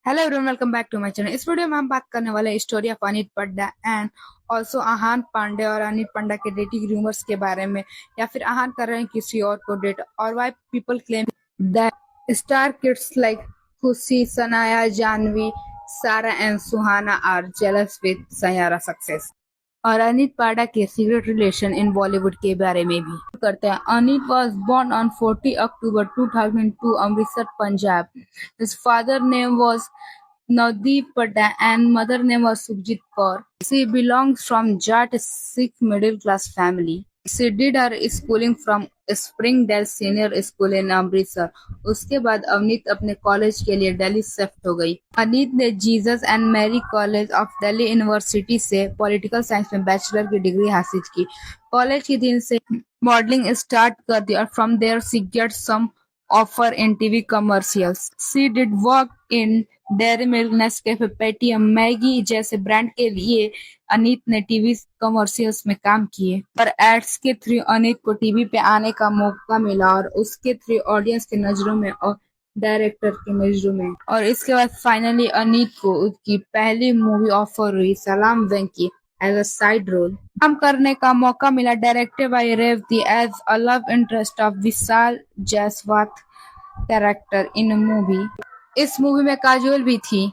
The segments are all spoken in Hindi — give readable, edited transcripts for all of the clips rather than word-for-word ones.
Hello everyone, welcome back to my channel. इस वीडियो में हम बात करने वाले हैं story of Aneet Padda and also Ahaan Panday और अनित पड्डा के डेटिंग रूमर्स के बारे में, या फिर आहान कर रहे हैं किसी और को डेट, और why people claim that star kids like Khushi, Sanaya, Janhvi, Sara and Suhana are jealous with Saiyaara success, और अनित पाड़ा के सीक्रेट रिलेशन इन बॉलीवुड के बारे में भी करते हैं। Anit was born on 40 October 2002, Amritsar, Punjab. His father name was Navdeep Padda and mother name was Sukhjit Kaur. She belongs from Jat Sikh middle class family. She did her schooling from Springdale Senior School in Amritsar. उसके बाद अवनीत अपने कॉलेज के लिए दिल्ली शिफ्ट हो गई. अनीत ने Jesus and Mary college of Delhi university से पॉलिटिकल साइंस में बैचलर की डिग्री हासिल की. कॉलेज के दिन से मॉडलिंग स्टार्ट कर दी और from there she get some offer in TV commercials. She did work in dairy milk, Nescafe, Paytm, Maggi जैसे ब्रांड के लिए अनीत ने टीवी कमर्शियल्स में काम किए, पर एड्स के थ्रू अनीत को टीवी पे आने का मौका मिला और उसके थ्रू ऑडियंस की नजरों में और डायरेक्टर की नजरों में. और इसके बाद फाइनली अनीत को उसकी पहली मूवी ऑफर हुई, Salaam Venky, as a side role. काम करने का मौका मिला directed by Revathi as a love interest of Vishal Jaiswal character in movie. इस मूवी में काजोल भी थी.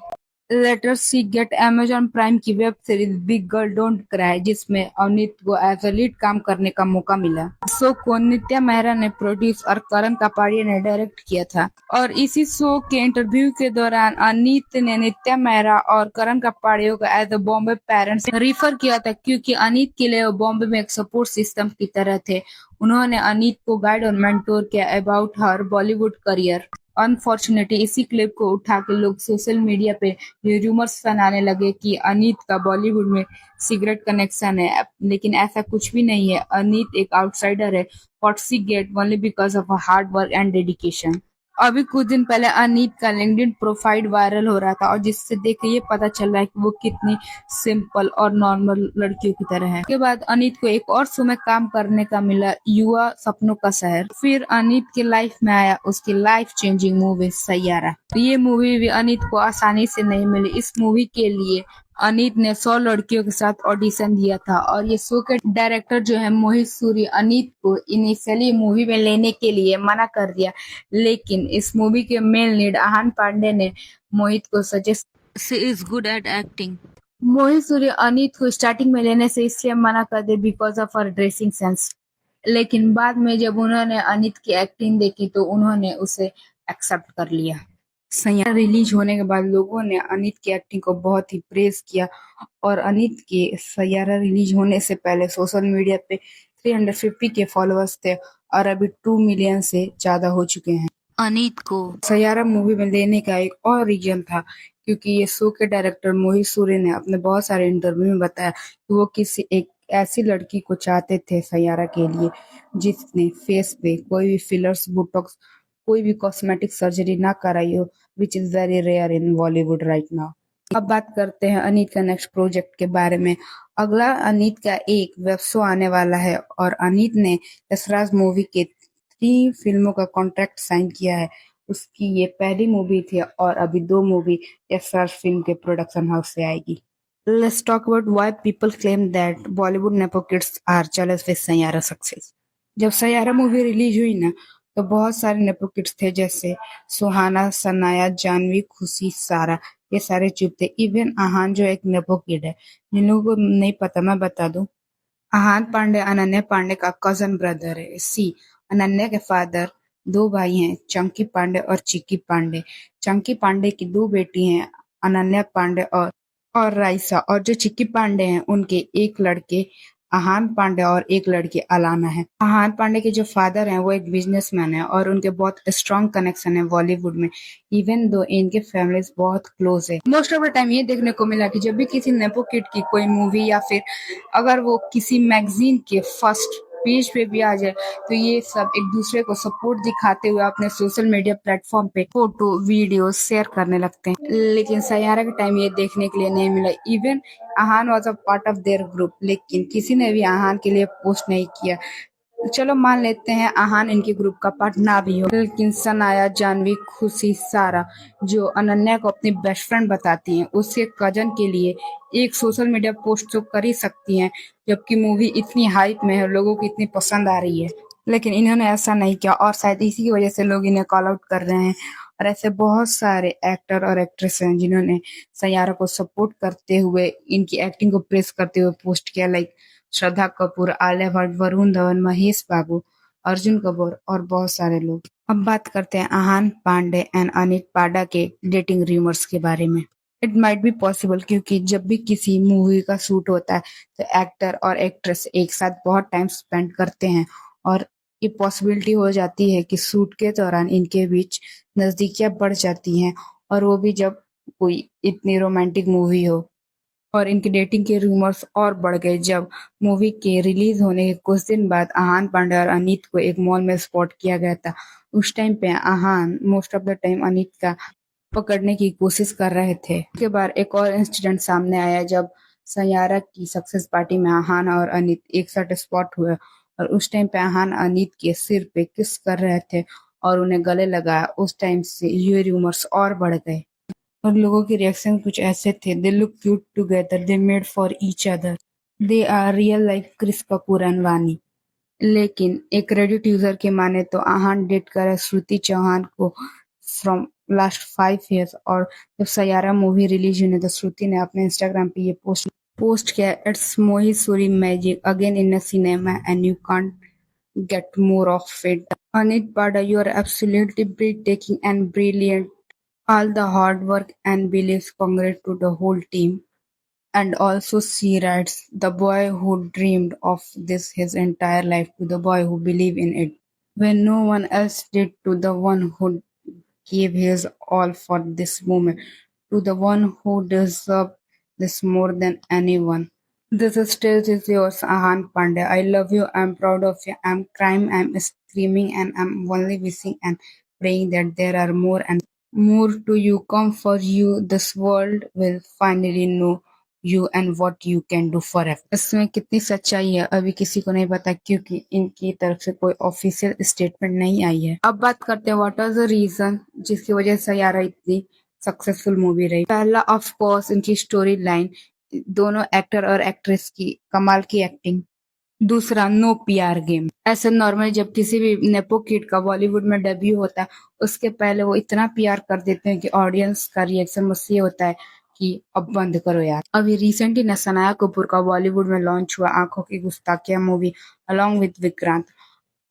Later she get Amazon Prime की web series big girl don't cry, जिसमें अवनीत को एज अ लीड काम करने का मौका मिला. शो को नित्या मेहरा ने प्रोड्यूस और करण कपाड़िया ने डायरेक्ट किया था. और इसी शो के इंटरव्यू के दौरान अनीत ने नित्या मेहरा और करण कपाड़िया को as a Bombay parents refer किया था, क्योंकि अनीत के लिए वो बॉम्बे में एक सपोर्ट सिस्टम की तरह थे. उन्होंने अनीत को गाइड और मेंटोर किया about her Bollywood career. Unfortunately इसी क्लिप को उठा के लोग सोशल मीडिया पे ये रूमर्स फैलाने लगे कि अनीत का बॉलीवुड में सिगरेट कनेक्शन है, लेकिन ऐसा कुछ भी नहीं है. अनीत एक आउटसाइडर है, what she get only because of hard work and dedication. अभी कुछ दिन पहले अनीत का लिंक्डइन प्रोफाइल वायरल हो रहा था, और जिससे देख के ये पता चल रहा है कि वो कितनी सिंपल और नॉर्मल लड़कियों की तरह है. उसके बाद अनीत को एक और शो में काम करने का मिला, युवा सपनों का शहर. फिर अनीत के लाइफ में आया उसकी लाइफ चेंजिंग मूवी सैयारा. ये मूवी भी अनीत को आसानी से नहीं मिली. इस मूवी के लिए अनीत ने 100 लड़कियों के साथ ऑडिशन दिया था, और ये शो के डायरेक्टर जो है मोहित सूरी, अनीत को इनिशियली मूवी में लेने के लिए मना कर दिया, लेकिन इस मूवी के मेल लीड आहान पांडे ने मोहित को suggest, she is good at acting. Mohit Suri Aneet को स्टार्टिंग में लेने से इसलिए मना कर दे because of her dressing sense, लेकिन बाद में जब उन्होंने अनीत की एक्टिंग देखी तो उन्होंने उसे एक्सेप्ट कर लिया. सैयारा रिलीज होने के बाद लोगों ने अनीत की एक्टिंग को बहुत ही प्रेज किया, और अनीत के सैयारा रिलीज होने से पहले सोशल मीडिया पे 350 के फॉलोअर्स थे, और अभी 2 मिलियन से ज्यादा हो चुके हैं. अनीत को सैयारा मूवी में लेने का एक और रीजन था, क्योंकि ये शो के डायरेक्टर मोहित सूरी ने अपने बहुत सारे इंटरव्यू में बताया कि वो किसी एक ऐसी लड़की को चाहते थे सैयारा के लिए जिसने फेस पे कोई भी फिलर्स, बोटॉक्स, कोई भी कॉस्मेटिक सर्जरी ना कराई हो, which is very rare in Bollywood right now. अब बात करते हैं अनीत का नेक्स्ट प्रोजेक्ट के बारे में. अगला अनीत का एक वेब शो आने वाला है, और अनीत ने यशराज मूवी के 3 फिल्मों का कॉन्ट्रैक्ट साइन किया है. उसकी ये पहली मूवी थी, और अभी 2 मूवी यशराज फिल्म के प्रोडक्शन हाउस से आएगी. Let's talk about why people claim that Bollywood nepo kids are jealous with Saiyaara success. जब सैयारा मूवी रिलीज हुई ना, तो बहुत सारे नेपो किड्स थे, जैसे सुहाना, सनाया, जानवी, खुशी, सारा. ये सारे चुप थे. इवन आहान जो एक नेपो किड है, जिन लोगों को नहीं पता मैं बता दूं. आहान पांडे अनन्या पांडे का कजन ब्रदर है. सी अनन्या के फादर 2 भाई हैं, चंकी पांडे और चिक्की पांडे. चंकी पांडे की 2 बेटी हैं, अनन्या पांडे और राइसा. और जो चिक्की पांडे हैं उनके एक लड़के आहान पांडे और एक लड़की अलाना है. आहान पांडे के जो फादर हैं वो एक बिजनेसमैन है, और उनके बहुत स्ट्रॉन्ग कनेक्शन है बॉलीवुड में, इवन दो इनके फैमिलीज बहुत क्लोज है. मोस्ट ऑफ द टाइम ये देखने को मिला कि जब भी किसी नेपो किड की कोई मूवी, या फिर अगर वो किसी मैगजीन के फर्स्ट पेज पे भी आ जाए, तो ये सब एक दूसरे को सपोर्ट दिखाते हुए अपने सोशल मीडिया प्लेटफॉर्म पे फोटो वीडियो शेयर करने लगते हैं. लेकिन सैयारा के टाइम ये देखने के लिए नहीं मिला. Even Ahaan was a part of their group, लेकिन किसी ने भी आहान के लिए पोस्ट नहीं किया. चलो मान लेते हैं आहान इनके ग्रुप का पार्ट ना भी हो, लेकिन सनाया, जानवी, खुशी, सारा जो अनन्या को अपनी बेस्ट फ्रेंड बताती हैं, उसके कजन के लिए एक सोशल मीडिया पोस्ट तो कर ही सकती हैं, जबकि मूवी इतनी हाइप में है, लोगों को इतनी पसंद आ रही है। लेकिन इन्होंने ऐसा नहीं किया और शायद इसी की वजह से लोग इन्हें कॉल आउट कर रहे हैं। और ऐसे बहुत सारे एक्टर और एक्ट्रेस हैं जिन्होंने सैयारा को सपोर्ट करते हुए, इनकी एक्टिंग को प्रेस करते हुए पोस्ट किया, लाइक श्रद्धा कपूर, आलिया भट्ट, वरुण धवन, महेश बाबू, अर्जुन कपूर और बहुत सारे लोग। अब बात करते हैं आहान पांडे एंड अनित पांडा के डेटिंग रूमर्स के बारे में। इट माइट बी पॉसिबल क्योंकि जब भी किसी मूवी का शूट होता है तो एक्टर और एक्ट्रेस एक साथ बहुत टाइम स्पेंड करते हैं और ये पॉसिबिलिटी हो जाती है कि शूट के दौरान इनके बीच नजदीकियां बढ़ जाती हैं, और वो भी जब कोई इतनी रोमांटिक मूवी हो। और इनकी डेटिंग के रूमर्स और बढ़ गए जब मूवी के रिलीज होने के कुछ दिन बाद आहान पांडे और अनीत को एक मॉल में स्पॉट किया गया था। उस टाइम पे Ahaan most of the time Aneet का पकड़ने की कोशिश कर रहे थे। उसके बाद एक और इंसिडेंट सामने आया जब सैयारा की सक्सेस पार्टी में आहान और अनीत एक साथ स्पॉट हुए, और उस टाइम पे आहान अनीत के सिर पे किस कर रहे थे और उन्हें गले लगाया। उस टाइम से ये रूमर्स और बढ़ गए और लोगों के रिएक्शन कुछ ऐसे थे, they look cute together, they made for each other, they are real like Kris Kapoor and Vani. लेकिन एक रेडिट यूजर के माने तो आहान डेट कर रहे श्रुति चौहान को फ्रॉम लास्ट 5 years, और जब सैयारा मूवी रिलीज हुई तो श्रुति ने अपने इंस्टाग्राम पे ये पोस्ट किया, इट्स मोहिशूरी magic again in a cinema and you can't get more of it. Anit Pada, you are absolutely breathtaking and brilliant. All the hard work and beliefs, congrats to the whole team. And also she writes, the boy who dreamed of this his entire life to the boy who believed in it. When no one else did, to the one who gave his all for this moment, to the one who deserved this more than anyone. This stage is yours, Ahan Pandey. I love you. I'm proud of you. I'm crying. I'm screaming, and I'm only wishing and praying that there are more and more to you come for you. This world will finally know you and what you can do forever. इसमें कितनी सच्चाई है अभी किसी को नहीं पता क्योंकि इनकी तरफ से कोई ऑफिशियल स्टेटमेंट नहीं आई है। अब बात करते हैं व्हाट वाज द रीजन जिसकी वजह से सैयारा इतनी सक्सेसफुल मूवी रही। पहला ऑफ कोर्स इनकी स्टोरी लाइन, दोनों एक्टर और एक्ट्रेस की कमाल की एक्टिंग। दूसरा, नो पीआर गेम। ऐसे नॉर्मली जब किसी भी नेपो किड का बॉलीवुड में डेब्यू होता है उसके पहले वो इतना पीआर कर देते हैं कि ऑडियंस का रिएक्शन मुझसे ये होता है कि अब बंद करो यार। अभी रिसेंटली न सनाया कपूर का बॉलीवुड में लॉन्च हुआ आंखों की गुस्ताखिया मूवी अलॉन्ग विद विक्रांत,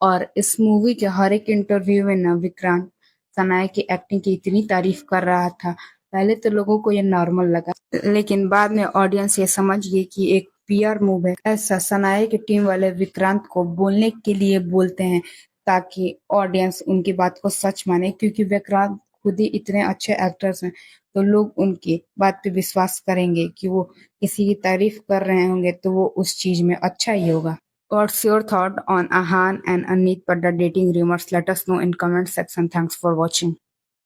और इस मूवी के हर एक इंटरव्यू में न विक्रांत सनाया की एक्टिंग की इतनी तारीफ कर रहा था। पहले तो लोगों को ये नॉर्मल लगा, लेकिन बाद में ऑडियंस ये समझ गई कि एक पीआर मूव है। ऐसा सनाया की टीम वाले विक्रांत को बोलने के लिए बोलते हैं ताकि ऑडियंस उनकी बात को सच माने, क्योंकि विक्रांत खुद ही इतने अच्छे एक्टर्स हैं तो लोग उनकी बात पे विश्वास करेंगे कि वो किसी की तारीफ कर रहे होंगे तो वो उस चीज में अच्छा ही होगा। What's your thought on Ahan and Aneet Padda dating rumors? Let us know in comment section. Thanks for watching.